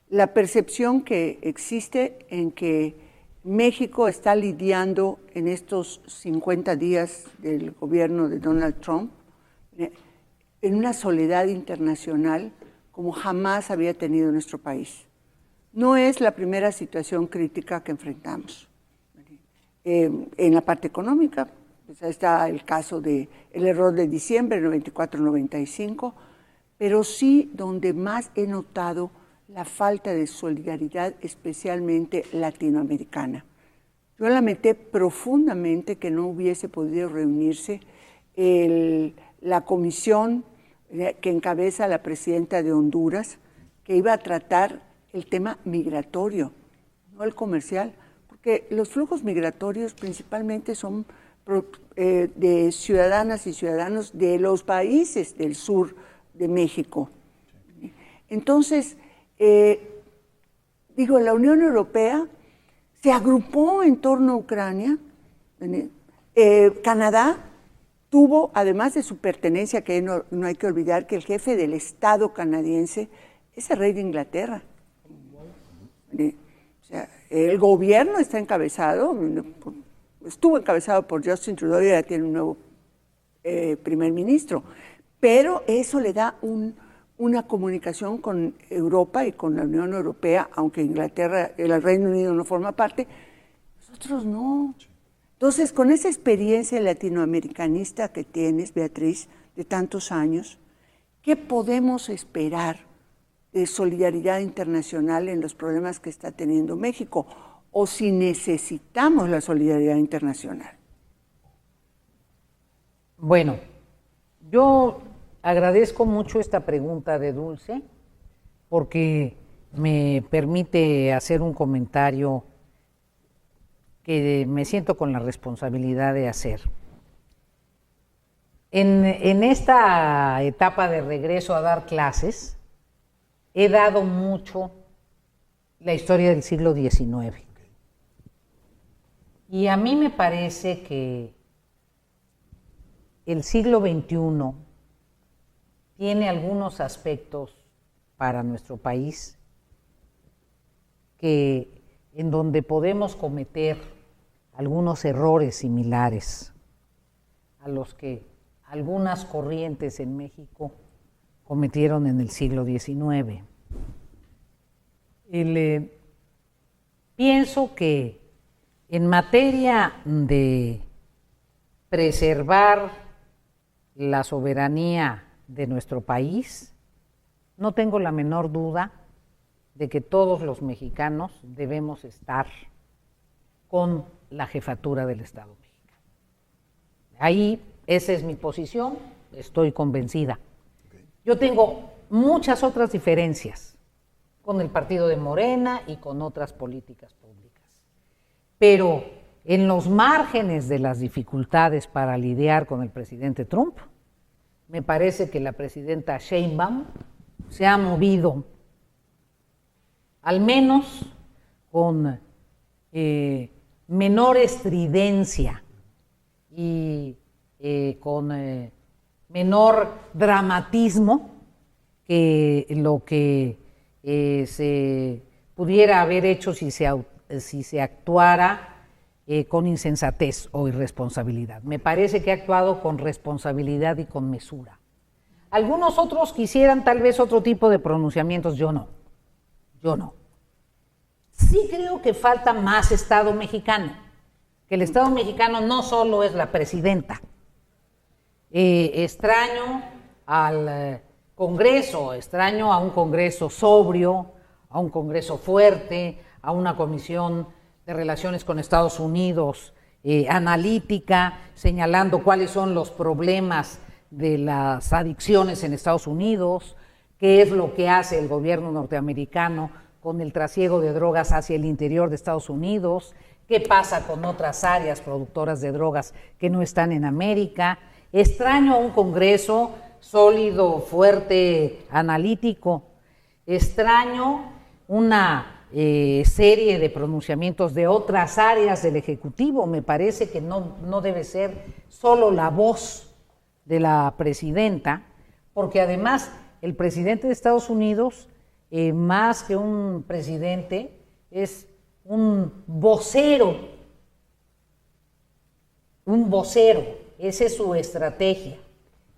La percepción que existe en que México está lidiando en estos 50 días del gobierno de Donald Trump en una soledad internacional como jamás había tenido nuestro país. No es la primera situación crítica que enfrentamos. En la parte económica, pues está el caso del error de diciembre, 94-95, pero sí donde más he notado la falta de solidaridad, especialmente latinoamericana. Yo lamenté profundamente que no hubiese podido reunirse la comisión que encabeza la presidenta de Honduras, que iba a tratar el tema migratorio, no el comercial, porque los flujos migratorios principalmente son de ciudadanas y ciudadanos de los países del sur de México. Entonces, la Unión Europea se agrupó en torno a Ucrania. Canadá tuvo, además de su pertenencia, que no hay que olvidar que el jefe del Estado canadiense es el rey de Inglaterra. O sea, el gobierno está encabezado, estuvo encabezado por Justin Trudeau y ahora tiene un nuevo primer ministro, pero eso le da una comunicación con Europa y con la Unión Europea, aunque Inglaterra, el Reino Unido no forma parte, nosotros no. Entonces, con esa experiencia latinoamericanista que tienes, Beatriz, de tantos años, ¿qué podemos esperar de solidaridad internacional en los problemas que está teniendo México? O si necesitamos la solidaridad internacional. Bueno, yo agradezco mucho esta pregunta de Dulce porque me permite hacer un comentario que me siento con la responsabilidad de hacer. En esta etapa de regreso a dar clases, he dado mucho la historia del siglo XIX. Y a mí me parece que el siglo XXI tiene algunos aspectos para nuestro país en donde podemos cometer algunos errores similares a los que algunas corrientes en México cometieron en el siglo XIX. Pienso que en materia de preservar la soberanía de nuestro país, no tengo la menor duda de que todos los mexicanos debemos estar con la jefatura del Estado mexicano. Ahí, esa es mi posición, estoy convencida. Yo tengo muchas otras diferencias con el partido de Morena y con otras políticas públicas, pero en los márgenes de las dificultades para lidiar con el presidente Trump, me parece que la presidenta Sheinbaum se ha movido, al menos con menor estridencia y con menor dramatismo que lo que se pudiera haber hecho si se actuara con insensatez o irresponsabilidad. Me parece que ha actuado con responsabilidad y con mesura. Algunos otros quisieran tal vez otro tipo de pronunciamientos, yo no. Sí creo que falta más Estado mexicano, que el Estado mexicano no solo es la presidenta. Extraño al Congreso, extraño a un Congreso sobrio, a un Congreso fuerte, a una Comisión de Relaciones con Estados Unidos analítica, señalando cuáles son los problemas de las adicciones en Estados Unidos, qué es lo que hace el gobierno norteamericano con el trasiego de drogas hacia el interior de Estados Unidos, qué pasa con otras áreas productoras de drogas que no están en América. Extraño a un Congreso sólido, fuerte, analítico. Extraño una serie de pronunciamientos de otras áreas del Ejecutivo. Me parece que no debe ser solo la voz de la presidenta, porque además el presidente de Estados Unidos, más que un presidente, es un vocero. Esa es su estrategia.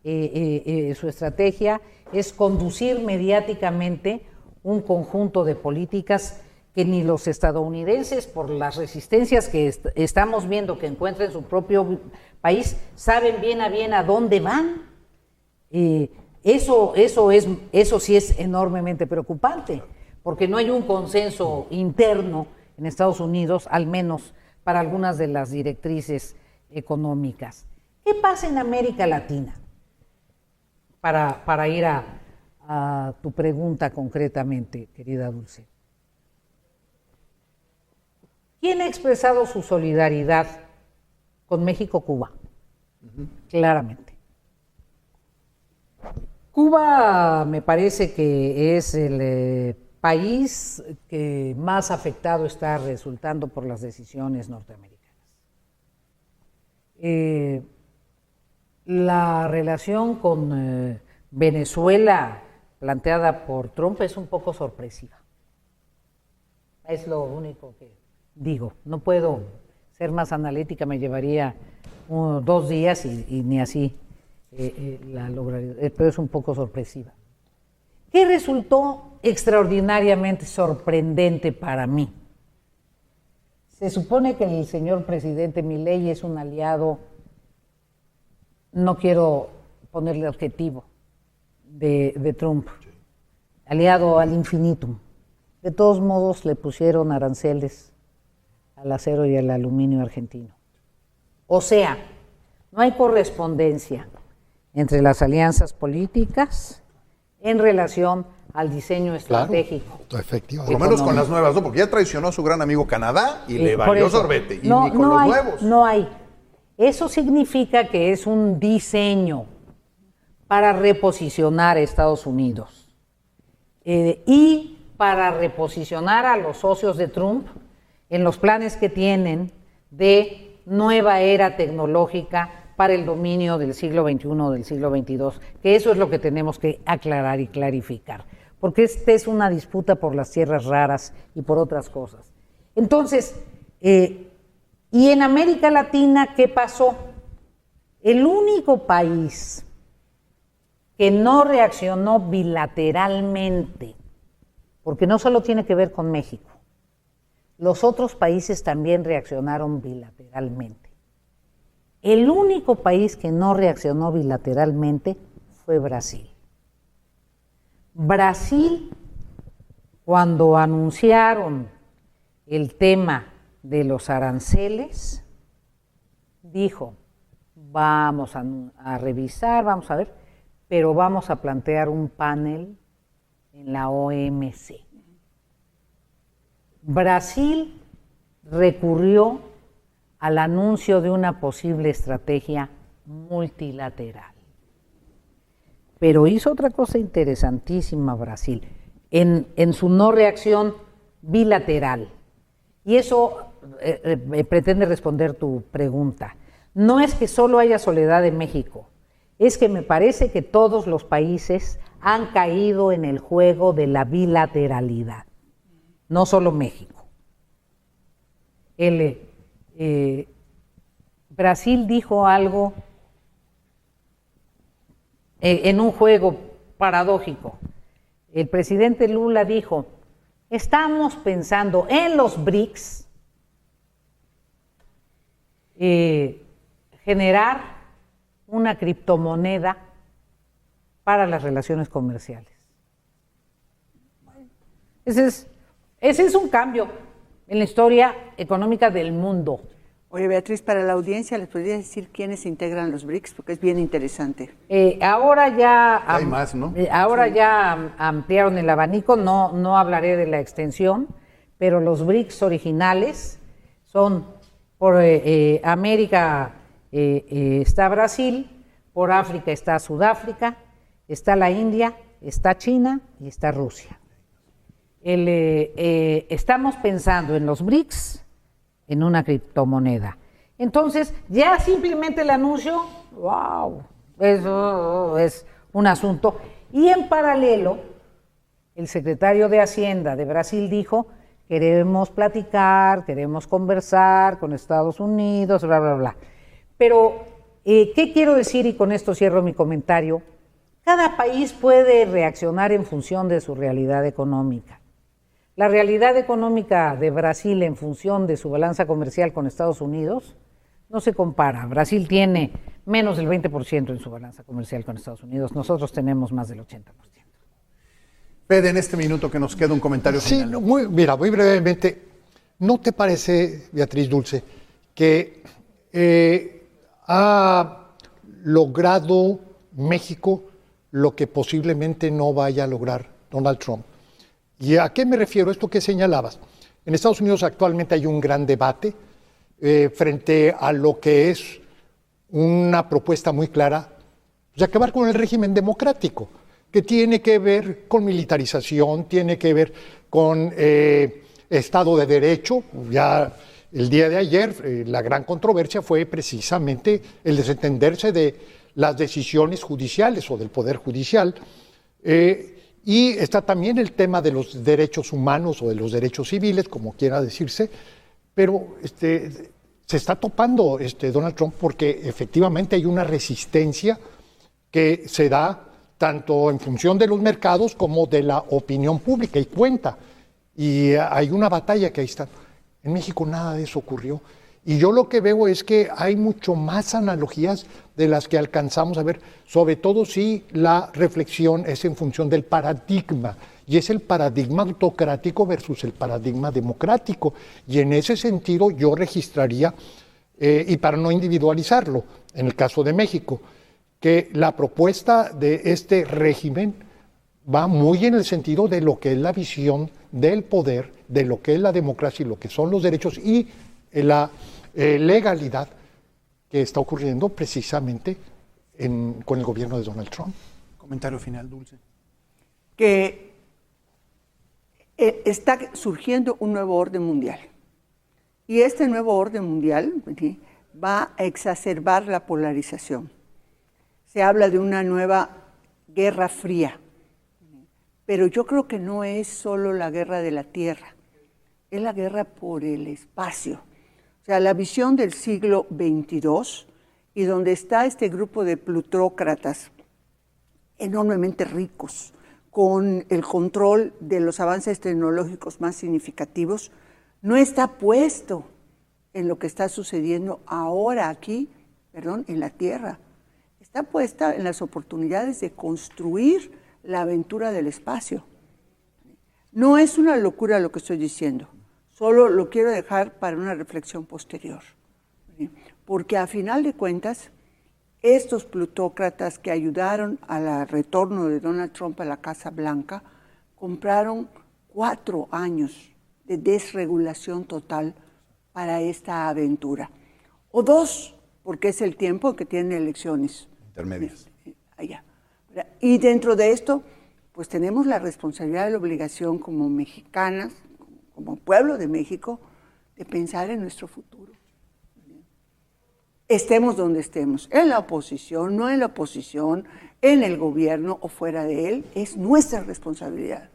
Su estrategia es conducir mediáticamente un conjunto de políticas que ni los estadounidenses, por las resistencias que estamos viendo que encuentra en su propio país, saben bien a dónde van. Eso sí es enormemente preocupante, porque no hay un consenso interno en Estados Unidos, al menos para algunas de las directrices económicas. ¿Qué pasa en América Latina? Para ir a tu pregunta concretamente, querida Dulce. ¿Quién ha expresado su solidaridad con México? Cuba, claramente. Cuba me parece que es el país que más afectado está resultando por las decisiones norteamericanas. La relación con Venezuela planteada por Trump es un poco sorpresiva. Es lo único que digo. No puedo ser más analítica, me llevaría 2 días y ni así la lograría, pero es un poco sorpresiva. ¿Qué resultó extraordinariamente sorprendente para mí? Se supone que el señor presidente Milei es un aliado, no quiero ponerle adjetivo, de Trump, aliado al infinitum. De todos modos le pusieron aranceles al acero y al aluminio argentino. O sea, no hay correspondencia entre las alianzas políticas en relación al diseño estratégico. Claro, efectivamente. Por lo menos con las nuevas, ¿no? Porque ya traicionó a su gran amigo Canadá y le valió sorbete. Y ni con los nuevos. No hay. Eso significa que es un diseño para reposicionar a Estados Unidos y para reposicionar a los socios de Trump en los planes que tienen de nueva era tecnológica para el dominio del siglo XXI, del siglo XXII, que eso es lo que tenemos que aclarar y clarificar, porque esta es una disputa por las tierras raras y por otras cosas. Entonces, y en América Latina, ¿qué pasó? El único país que no reaccionó bilateralmente, porque no solo tiene que ver con México, los otros países también reaccionaron bilateralmente. El único país que no reaccionó bilateralmente fue Brasil. Brasil, cuando anunciaron el tema de los aranceles, dijo, vamos a revisar, vamos a ver, pero vamos a plantear un panel en la OMC. Brasil recurrió al anuncio de una posible estrategia multilateral. Pero hizo otra cosa interesantísima Brasil, en su no reacción bilateral. Y eso pretende responder tu pregunta. No es que solo haya soledad en México, es que me parece que todos los países han caído en el juego de la bilateralidad, no solo México. Brasil dijo algo en un juego paradójico. El presidente Lula dijo, estamos pensando en los BRICS, generar una criptomoneda para las relaciones comerciales. Ese es un cambio en la historia económica del mundo. Oye, Beatriz, para la audiencia, ¿les podrías decir quiénes integran los BRICS? Porque es bien interesante. Ahora ya Hay más, ¿no? Ahora ya ampliaron el abanico, no hablaré de la extensión, pero los BRICS originales son por América está Brasil, por África está Sudáfrica, está la India, está China y está Rusia. Estamos pensando en los BRICS en una criptomoneda. Entonces, ya simplemente el anuncio, wow, eso es un asunto. Y en paralelo, el secretario de Hacienda de Brasil dijo, queremos platicar, queremos conversar con Estados Unidos, bla, bla, bla. Pero, ¿qué quiero decir? Y con esto cierro mi comentario. Cada país puede reaccionar en función de su realidad económica. La realidad económica de Brasil en función de su balanza comercial con Estados Unidos no se compara. Brasil tiene menos del 20% en su balanza comercial con Estados Unidos. Nosotros tenemos más del 80%. Fede, en este minuto que nos queda un comentario final. Sí, muy brevemente. ¿No te parece, Beatriz Dulce, que ha logrado México lo que posiblemente no vaya a lograr Donald Trump? ¿Y a qué me refiero? Esto que señalabas. En Estados Unidos actualmente hay un gran debate frente a lo que es una propuesta muy clara de acabar con el régimen democrático, que tiene que ver con militarización, tiene que ver con Estado de Derecho. Ya el día de ayer la gran controversia fue precisamente el desentenderse de las decisiones judiciales o del Poder Judicial. Y está también el tema de los derechos humanos o de los derechos civiles, como quiera decirse, pero se está topando Donald Trump porque efectivamente hay una resistencia que se da tanto en función de los mercados como de la opinión pública y cuenta. Y hay una batalla que ahí está. En México nada de eso ocurrió. Y yo lo que veo es que hay mucho más analogías de las que alcanzamos a ver, sobre todo si la reflexión es en función del paradigma, y es el paradigma autocrático versus el paradigma democrático. Y en ese sentido yo registraría, y para no individualizarlo, en el caso de México, que la propuesta de este régimen va muy en el sentido de lo que es la visión del poder, de lo que es la democracia y lo que son los derechos y la legalidad que está ocurriendo precisamente con el gobierno de Donald Trump. Comentario final, Dulce. Que está surgiendo un nuevo orden mundial. Y este nuevo orden mundial, ¿sí?, va a exacerbar la polarización. Se habla de una nueva guerra fría. Pero yo creo que no es solo la guerra de la tierra, es la guerra por el espacio. O sea, la visión del siglo XXII, y donde está este grupo de plutócratas enormemente ricos, con el control de los avances tecnológicos más significativos, no está puesto en lo que está sucediendo ahora aquí, en la Tierra. Está puesta en las oportunidades de construir la aventura del espacio. No es una locura lo que estoy diciendo, solo lo quiero dejar para una reflexión posterior. Porque a final de cuentas, estos plutócratas que ayudaron al retorno de Donald Trump a la Casa Blanca, compraron 4 años de desregulación total para esta aventura. O 2, porque es el tiempo que tienen elecciones. Intermedias. Allá. Y dentro de esto, pues tenemos la responsabilidad y la obligación como mexicanas, como pueblo de México, de pensar en nuestro futuro. Estemos donde estemos, en la oposición, no en la oposición, en el gobierno o fuera de él, es nuestra responsabilidad.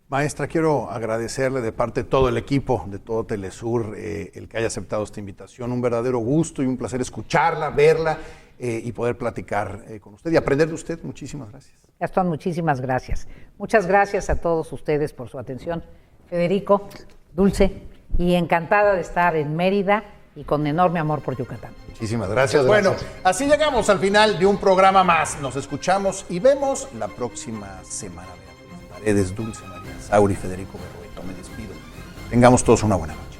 Maestra, quiero agradecerle de parte de todo el equipo, de todo Telesur, el que haya aceptado esta invitación. Un verdadero gusto y un placer escucharla, verla y poder platicar con usted y aprender de usted. Muchísimas gracias. Gastón, muchísimas gracias. Muchas gracias a todos ustedes por su atención. Federico, Dulce, y encantada de estar en Mérida y con enorme amor por Yucatán. Muchísimas gracias. Bueno, así llegamos al final de un programa más. Nos escuchamos y vemos la próxima semana. Beatriz Paredes, Dulce María Sauri, Federico Berrueto. Me despido. Tengamos todos una buena noche.